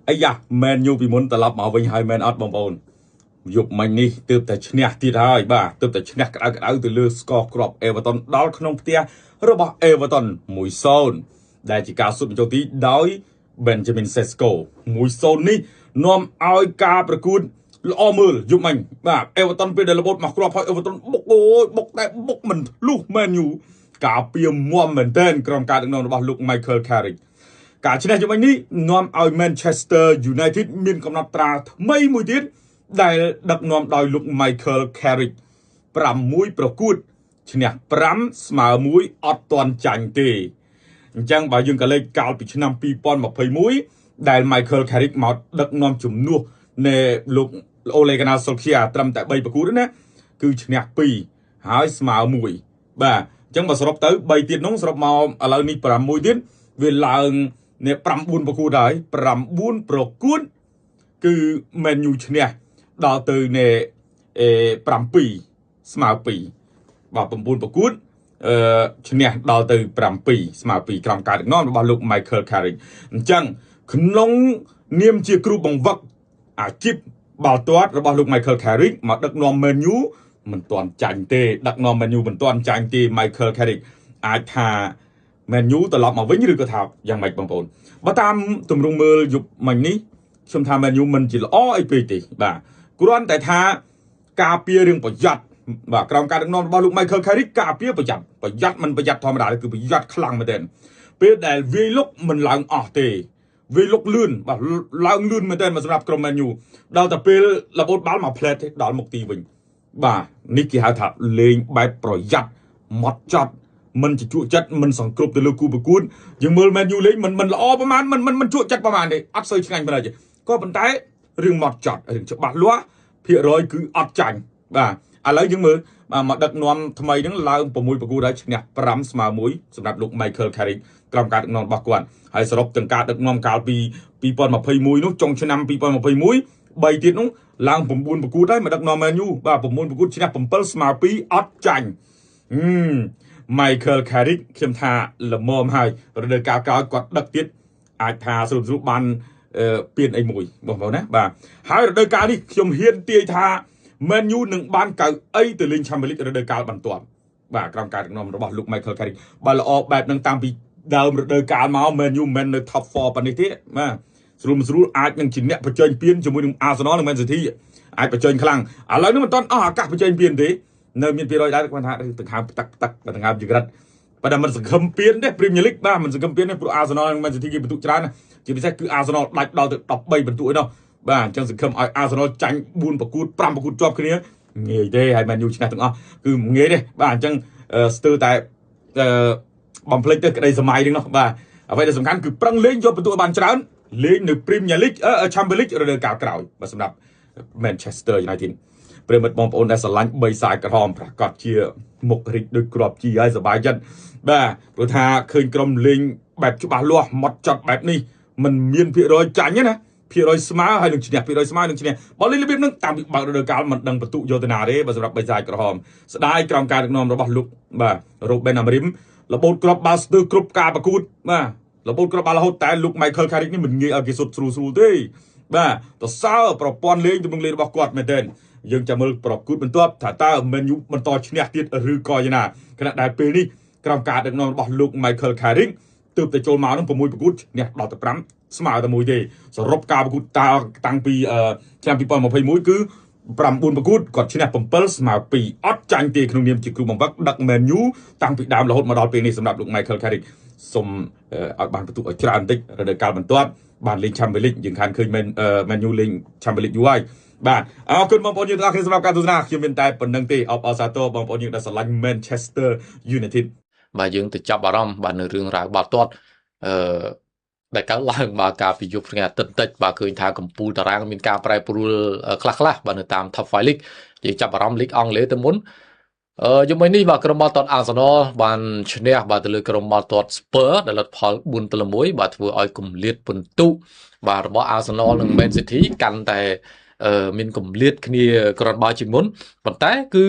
អាយ៉ាមែនយូពីមុនត្រឡប់មកវិញហើយមែនអត់បងប្អូនយប់មិញនេះទើបតែឈ្នះទៀតហើយបាទទើបតែឈ្នះក្តៅទៅលើស្កអร์គ្រាប់អេវ៉ាតុនដល់ក្នុងផ្ទះរបស់អេវ៉ាតុន 1-0 ដែលជាការស៊ុតបញ្ចូលទីដោយ Benjamin Sesko 1-0 នេះនាំឲ្យការប្រកួតល្អមើលយប់មិញបាទអេវ៉ាតុនពេលដែលរបូតមកគ្រាប់ហើយអេវ៉ាតុនបុកអូយបុកតែបុកមិនលុះមែនយូការពៀមមមែនទែនក្រុមការដឹកនាំរបស់លោក Michael Carrick ការឈ្នះយប់មិញនេះនាំឲ្យ Manchester United មានកំណត់ត្រាថ្មីមួយទៀតដែលដឹកនាំដោយលោក Michael Carrick 6ប្រកួតឈ្នះ5ស្មើ1អត់ទាន់ចាញ់ទេអញ្ចឹងបើយើងក៏លេខកាលពីឆ្នាំ2021ដែល Michael Carrick មកដឹកនាំជំនួសនៃលោក Ole Gunnar Solskjaer ត្រឹមតែ3ប្រកួតណាគឺឈ្នះ2ហើយស្មើ1បាទអញ្ចឹងបើសរុបទៅ3ទៀតនោះសរុបមកឥឡូវនេះ6ទៀតវាឡើងនេះ9ប្រកួតហើយ9ប្រកួតគឺ Man U ឈ្នះដល់ទៅនៃ7ស្មើ2បាទ9ប្រកួតឈ្នះដល់ទៅ7ស្មើ2ក្រុមការដឹកនាំរបស់លោក Michael Carrick អញ្ចឹងក្នុងនាមជាគ្រូបង្វឹកអាជីពបាល់ទាត់របស់លោក Michael Carrick មកដឹកនាំ Man U មិនទាន់ចាញ់ទេដឹកនាំ Man U មិនទាន់ចាញ់ទេ Michael Carrick អាចថា Man U ត្រឡប់មកវិញឬក៏ថាយ៉ាងម៉េចបងប្អូនបើតាមទម្រង់មើលយប់មិញនេះខ្ញុំថា Man U មិនជាល្អអីពេកទេបាទគ្រាន់តែថាការពាររឿងប្រយ័ត្នបាទក្រុមការដឹកនាំរបស់លោក Michael Carrick ការពារប្រយ័ត្នមិនប្រយ័ត្នធម្មតាគឺប្រយ័ត្នខ្លាំងមែនទែនពេលដែលវាយលុកមិនឡើងអស់ទេវាយលុកលឿនបាទឡើងលឿនមែនទែនសម្រាប់ក្រុម Man U ដល់តែពេលរបូតបាល់មកផ្លែតទេដល់មុខទីវិញបាទនេះគេហៅថាលេងបែបប្រយ័ត្នម៉ត់ចត់មិនជក់ចិត្តមិនសង្គ្រប់ទៅលើគូប្រកួតយើងមើល Man U លេងមិនល្អប្រហែលមិនជក់ចិត្តប្រហែលទេអត់សូវឆ្ងាញ់ប៉ុណ្ណឹងទេក៏ប៉ុន្តែរឿងម៉ត់ចត់រឿងច្បាស់លាស់ភាគរយគឺអត់ចាញ់បាទឥឡូវយើងមើលមកដឹកនាំថ្មីហ្នឹងឡើង6ប្រកួតហើយឈ្នះ5ស្មើ1សម្រាប់លោក Michael Carrick ក្រុមការដឹកនាំរបស់គាត់ហើយសរុបទាំងការដឹកនាំកាលពី2021នោះចុងឆ្នាំ2021 3ទៀតនោះឡើង9ប្រកួតហើយមកដឹកនាំ Man U បាទ9ប្រកួតឈ្នះ7ស្មើ2អត់ចាញ់Michael Carrick ខ្ញុំថាល្មមហើយរដូវកាលក្រោយគាត់ដឹកទៀតអាចថាស្រួលបានពានអីមួយបងប្អូនណាបាទហើយរដូវកាលនេះខ្ញុំហ៊ានទាយថា Man U នឹងបានកៅអីទៅលេង Champions League រដូវកាលបន្ទាប់បាទក្រុមការដឹកនាំរបស់លោក Michael Carrick បើល្អបែបហ្នឹងតាំងពីដើមរដូវកាលមក Man U មិននៅ top 4ប៉ុណ្នេះទេបាទស្រួលអាចនឹងជាអ្នកប្រជែងពានជាមួយនឹង Arsenal និង Man City អាចប្រជែងខ្លាំងឥឡូវនេះមិនទាន់អស់ឱកាសប្រជែងពានទេនៅមាន200ដែរគាត់ថាដង្ហើមទឹកដង្ហើមជីក្រិតប៉ុន្តែមិនសង្ឃឹមពានទេ Premier League បាទមិនសង្ឃឹមពានទេព្រោះ Arsenal និង Man City គេបន្ទុកច្រើនជាពិសេសគឺ Arsenal ដាច់ដល់ទៅ13បន្ទុកឯនោះបាទអញ្ចឹងសង្ឃឹមឲ្យ Arsenal ចាញ់4ប្រកួត5ប្រកួតជាប់គ្នាងាយទេហើយ Man U ឈ្នះទាំងអស់គឺងាយទេបាទអញ្ចឹងស្ទើរតែបំភ្លេចទៅក្តីសម័យហ្នឹងនោះបាទអ្វីដែលសំខាន់គឺប្រឹងលេងយកបន្ទុកឲ្យបានច្រើនលេងនៅ Premier League Champions League រដូវកាលក្រោយបាទសម្រាប់ Manchester United ប្រិមិត្តបងប្អូនដែលស្រឡាញ់3ខ្សែក្រហមប្រកាសជាមុខរិចដូចគ្រាប់ជីហើយសប្បាយចិត្តបាទព្រោះថាឃើញក្រុមលេងបែបច្បាស់លាស់ម៉ត់ចត់បែបនេះมันមានភាគរយចាញ់ណាភាគរយស្មើហើយនឹងឈ្នះភាគរយស្មើនឹងឈ្នះបើលេងរបៀបហ្នឹងតាំងពីបើករដូវកាលមិនដឹងបន្ទុកយកទៅណាទេបើសម្រាប់3ខ្សែក្រហមស្ដាយក្រុមការដឹកនាំរបស់លោកបាទ Ruben Amorim របូតគ្រាប់បាល់ស្ទើរគ្រប់ការប្រកួតបាទរបូតគ្រាប់បាល់រហូតតែលោក Michael Carrick នេះមិនងាយឲ្យគេសុទ្ធស្រួលទេបាទតសើប្រព័ន្ធលេងទំនឹងលេងរបស់គាត់មែនទែនយើងចាំមើលប្រកួតបន្ទាប់ថាតើ Man U បន្តឈ្នះទៀតឬក៏យ៉ាងណាខណៈដែលពេលនេះក្រុមការដឹកនាំរបស់លោក Michael Carrick ទើបតែចូលមកនឹង6ប្រកួតឈ្នះដល់ទៅ5ស្មើតែមួយទេសរុបការប្រកួតតាំងពីឆ្នាំ2021គឺ9ប្រកួតគាត់ឈ្នះ7ស្មើ2អត់ចាញ់ទេក្នុងនាមជាគ្រូបង្វឹកដឹក Man U តាំងពីដើមរហូតមកដល់ពេលនេះសម្រាប់លោក Michael Carrick សូមឲ្យបានបន្ទុកឲ្យច្រើនបន្តិចរដូវកាលបន្ទាប់បានលេង Champions League យើងខានឃើញ Man U លេង Champions League យូរហើយបាទអរគុណបងប្អូនយើងទាំងអស់គ្នាសម្រាប់ការទស្សនាខ្ញុំមានតែប៉ុណ្្នឹងទេអបអរសាទរបងប្អូនយើងដែលស្រឡាញ់ Manchester United បាទយើងទៅចាប់អារម្មណ៍បាទនៅរឿងរ៉ាវបាល់ទាត់ដែលកើតឡើងបាទកាលពីយប់ថ្ងៃអាទិត្យតិចបាទឃើញថាកម្ពុជាតារាងមានការប្រែប្រួលខ្លះៗបាទនៅតាម Top 5 League យើងចាប់អារម្មណ៍ League អង់គ្លេសទៅមុនយប់មិញនេះបាទក្រុមបាល់ទាត់ Arsenal បានឈ្នះបាទទៅលើក្រុមបាល់ទាត់ Spurs ដែលលទ្ធផល4-1បាទធ្វើឲ្យគម្លាតពិន្ទុបាទរបស់ Arsenal និង Man City កាន់តែមានគម្លាតគ្នាក្រាន់បើជាងមុនប៉ុន្តែគឺ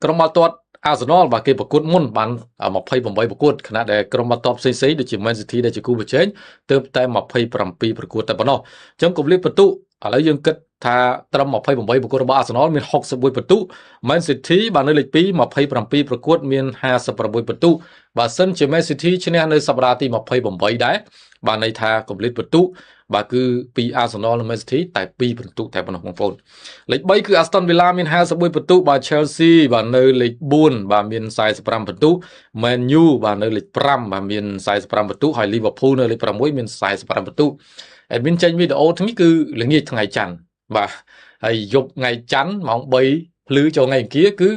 ក្រុមបាល់ទាត់ Arsenal បាទគេប្រកួតមុនបាន28ប្រកួតខណៈដែលក្រុមបាល់ទាត់ផ្សេងៗដូចជា Man City ដែលជាគូប្រជែងទើបតែ27ប្រកួតតែប៉ុណ្ណោះអញ្ចឹងគម្លាតពិន្ទុឥឡូវយើងគិតថាត្រឹម28ប្រកួតរបស់ Arsenal មាន61ពិន្ទុ Man City បាននៅលេខ2 27ប្រកួតមាន56ពិន្ទុបើសិនជា Man City ឈ្នះនៅសប្តាហ៍ទី28ដែរបានន័យថាគម្លាតពិន្ទុបាទគឺពី Arsenal និង Man City តែ2ពិន្ទុតែប៉ុណ្ណោះបងប្អូនលេខ3គឺ Aston Villa មាន51ពិន្ទុបាទ Chelsea បាទនៅលេខ4បាទមាន45ពិន្ទុ Man U បាទនៅលេខ5បាទមាន45ពិន្ទុហើយ Liverpool នៅលេខ6មាន45ពិន្ទុ admin ចេញវីដេអូនេះគឺល្ងាចថ្ងៃច័ន្ទបាទហើយយប់ថ្ងៃច័ន្ទម៉ោង3ភ្លឺចូលថ្ងៃអង្គារគឺ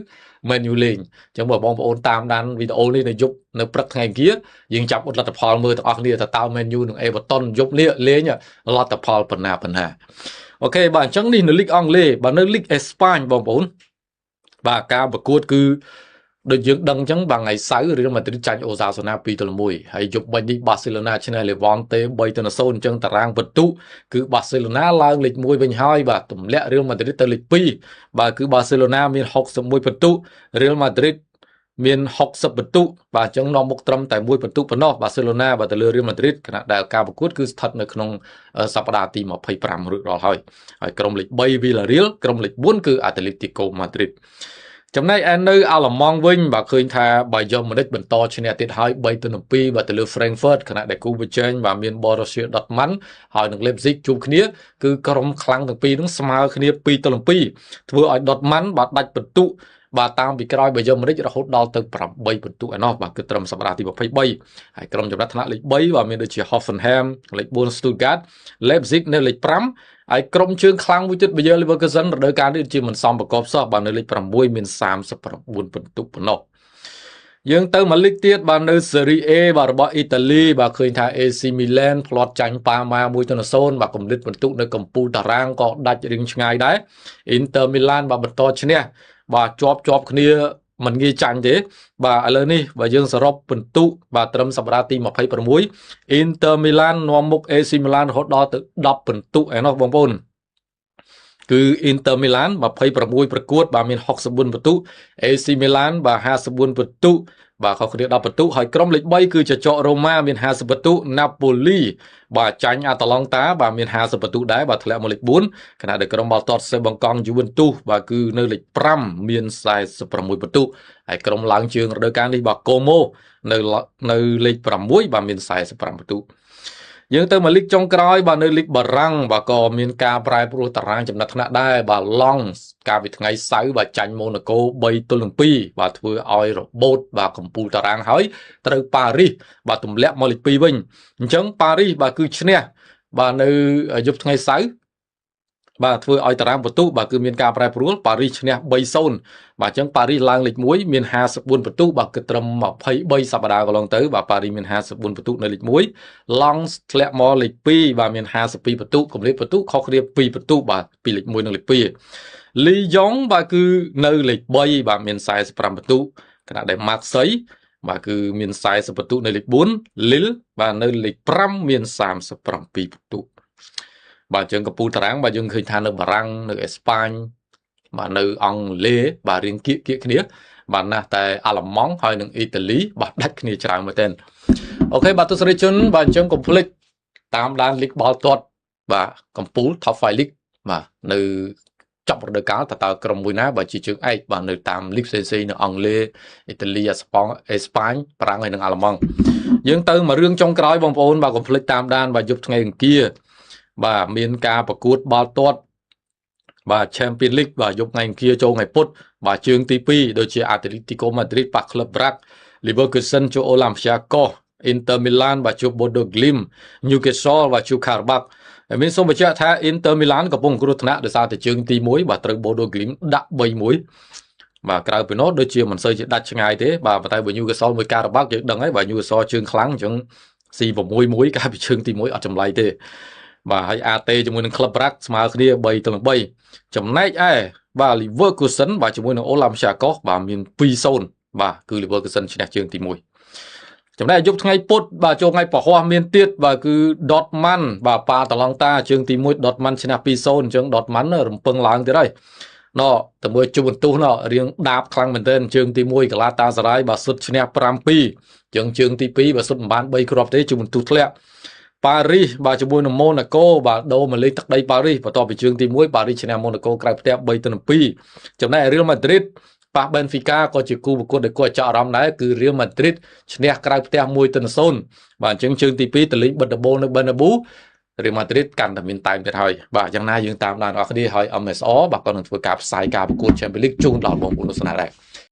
Man U លេងអញ្ចឹងបើបងប្អូនតាមដានវីដេអូនេះនៅយប់នៅព្រឹកថ្ងៃអង្គារយើងចាប់អត់លទ្ធផលមើលទាំងអស់គ្នាថាតើ Man U និង Everton យប់នេះលេងលទ្ធផលប៉ុណ្ណាអូខេបាទអញ្ចឹងនេះនៅលីកអង់គ្លេសបាទនៅលីកអេស្ប៉ាញបងប្អូនបាទការប្រកួតគឺដូចយើងដឹងអញ្ចឹងបាទថ្ងៃសៅរ៍រៀលម៉ាឌ្រីតចាញ់អូសាសូណា 2-1 ហើយយប់មិញនេះបាសេឡូណាឈ្នះលេវ៉ង់តេ 3-0 អញ្ចឹងតារាងពិន្ទុគឺបាសេឡូណាឡើងលេខ1វិញហើយបាទទម្លាក់រៀលម៉ាឌ្រីតទៅលេខ2បាទគឺបាសេឡូណាមាន61ពិន្ទុរៀលម៉ាឌ្រីតមាន60ពិន្ទុបាទអញ្ចឹងនាំមុខត្រឹមតែ1ពិន្ទុប៉ុណ្ណោះបាសេឡូណាបាទទៅលើរៀលម៉ាឌ្រីតខណៈដែលការប្រកួតគឺស្ថិតនៅក្នុងសប្តាហ៍ទី25រួចរាល់ហើយក្រុមលេខ3 Villarreal ក្រុមលេខ4គឺ Atletico Madrid ចំណែកឯនៅអាល្លឺម៉ង់វិញបាទឃើញថាបាយយ៉ុងម៉ូនិចបន្តឈ្នះទៀតហើយ3-2បាទទៅលើ Frankfurt ខណៈដែលគូប្រជែងបាទមាន Borussia Dortmund ហើយនឹង Leipzig ជួបគ្នាគឺក្រុមខ្លាំងទាំងពីរហ្នឹងស្មើគ្នា2-2ធ្វើឲ្យ Dortmund បាទដាច់ពិន្ទុបាទតាមពីក្រោយបាយយ៉ុងម៉ូនិចរហូតដល់ទៅ8ពិន្ទុឯណោះបាទគឺត្រឹមសប្តាហ៍ទី23ហើយក្រុមចំណាត់ថ្នាក់លេខ3បាទមានដូចជា Hoffenheim លេខ4 Stuttgart Leipzig នៅលេខ5ហើយក្រុមជើងខ្លាំងមួយទៀត Bayer Leverkusen រដូវកាលនេះជាមិនសមប្រកបសោះបាទនៅលេខ6មាន39ពិន្ទុប៉ុណ្ណោះយើងទៅមកលីកទៀតបាទនៅ Serie A បាទរបស់អ៊ីតាលីបាទឃើញថា AC Milan ផ្លាត់ចាញ់ Parma 1-0 បាទកម្រិតពិន្ទុនៅកំពូលតារាងក៏ដាច់រៀងឆ្ងាយដែរ Inter Milan បាទបន្តឈ្នះបាទជាប់គ្នាមិនងាយចាញ់ទេបាទឥឡូវនេះបើយើងសរុបពិន្ទុបាទត្រឹមសប្តាហ៍ទី26 Inter Milan នាំមុខ AC Milan រហូតដល់ទៅ10ពិន្ទុឯណោះបងប្អូនគឺ Inter Milan 26ប្រកួតបាទមាន64ពិន្ទុ AC Milan បាទ54ពិន្ទុបាទខុសគ្នា10ពិន្ទុហើយក្រុមលេខ3គឺចចករ៉ូម៉ាមាន50ពិន្ទុ Napoli បាទចាញ់ Atalanta បាទមាន50ពិន្ទុដែរបាទធ្លាក់មកលេខ4ខណៈដែលក្រុមបាល់ទាត់សេបង់កង់ Juventus បាទគឺនៅលេខ5មាន46ពិន្ទុហើយក្រុមឡើងជើងរដូវកាលនេះបាទ Como នៅលេខ6បាទមាន45ពិន្ទុយើងទៅមកលីកចុងក្រោយបាទនៅលីកបារាំងបាទក៏មានការប្រែប្រួលតារាងចំណាត់ថ្នាក់ដែរបាទឡង់កាលពីថ្ងៃសៅរ៍បាទចាញ់ម៉ូណាកូ 3-2 បាទធ្វើឲ្យរបូតបាទកំពូលតារាងហើយត្រូវប៉ារីសបាទទម្លាក់មកលេខ2វិញអញ្ចឹងប៉ារីសបាទគឺឈ្នះបាទនៅយប់ថ្ងៃសៅរ៍បាទធ្វើឲ្យតារាងពិន្ទុបាទគឺមានការប្រែប្រួលប៉ារីសឈ្នះ 3-0 បាទអញ្ចឹងប៉ារីសឡើងលេខ1មាន54ពិន្ទុបាទគឺត្រឹម23សប្តាហ៍កន្លងទៅបាទប៉ារីសមាន54ពិន្ទុនៅលេខ1ឡង់ធ្លាក់មកលេខ2បាទមាន52ពិន្ទុកម្រិតពិន្ទុខុសគ្នា2ពិន្ទុបាទពីលេខ1និងលេខ2លីយ៉ុងបាទគឺនៅលេខ3បាទមាន45ពិន្ទុខណៈដែលម៉ាក់សីបាទគឺមាន40ពិន្ទុនៅលេខ4លីលបាទនៅលេខ5មាន37ពិន្ទុបាទយើងកំពូលតារាងបាទយើងឃើញថានៅបារាំងនៅអេស្ប៉ាញបាទនៅអង់គ្លេសបាទរៀងគៀកគ្នាបាទណាស់តែអាល្លឺម៉ង់ហើយនិងអ៊ីតាលីបាទដាច់គ្នាច្រើនមែនទែនអូខេបាទទស្សនិកជនបាទអញ្ចឹងកុំភ្លេចតាមដានលីកបាល់ទាត់បាទកំពូល Top 5 League បាទនៅចប់រដូវកាលតើក្រុមមួយណាបាទជាជើងឯកបាទនៅតាមលីកផ្សេងៗនៅអង់គ្លេសអ៊ីតាលីអេស្ប៉ាញបារាំងហើយនិងអាល្លឺម៉ង់យើងទៅមករឿងចុងក្រោយបងប្អូនបាទកុំភ្លេចតាមដានបាទយប់ថ្ងៃអង្គារបាទមានការប្រកួតបាល់ទាត់បាទ Champion League បាទយប់ថ្ងៃអង្គារចូលថ្ងៃពុធបាទជើងទី2ដូចជា Atletico Madrid ប៉ះ Club Brugge Leverkusen ជួប Olympiacos Inter Milan បាទជួប Bodo Glimt Newcastle បាទជួប Karabakh ហើយមានសូមបញ្ជាក់ថា Inter Milan កំពុងគ្រោះថ្នាក់ដោយសារតែជើងទី1បាទត្រូវ Bodo Glimt ដាក់ 3-1 បាទក្រៅពីនោះដូចជាមិនសូវជាដាច់ឆ្ងាយទេបាទប៉ុន្តែបើ Newcastle មួយ Karabakh យើងដឹងហើយបាទ Newcastle ជើងខ្លាំងអញ្ចឹងស៊ី6-1កាលពីជើងទី1អត់ចម្លែកទេបាទហើយ AT ជាមួយនឹង Club Brugge ស្មើគ្នា3-3ចំណែកឯបាទ Leverkusen បាទជាមួយនឹង Olympiacos បាទមាន 2-0 បាទគឺ Leverkusen ឈ្នះជើងទី1ចំណែកយប់ថ្ងៃពុធបាទចូលថ្ងៃពហុមានទៀតបាទគឺ Dortmund បាទប៉ាតាឡង់តាជើងទី1 Dortmund ឈ្នះ 2-0 អញ្ចឹង Dortmund រំពឹងឡើងទៀតហើយ nó từ mùi chung một tu nó riêng đạp khăn mình tên chương tí mùi cả la ta ra bà xuất chân nè pram pi chương tí pi bà xuất bán bay crop thế chung một tu lẹ Paris bà chung mùi nó Monaco bà đâu mà lấy tắc đây Paris và to bị chương tí mùi Paris chân nè Monaco cái tép bay tên pi trong này Real Madrid bà Benfica có chỉ khu một cuộc để coi chợ rắm đấy cứ Real Madrid chân nè cái tép mùi tên son bà chương tí pi từ lấy bật bôនៅ Bernabeu Real Madrid កាន់តែមានតែទៀតហើយបាទយ៉ាងណាយើងតាមដានអរគ្នាហើយ MSO បាទក៏នឹងធ្វើការផ្សាយការប្រកួត Champions League ជូនដល់បងប្អូនទស្សនាដែរ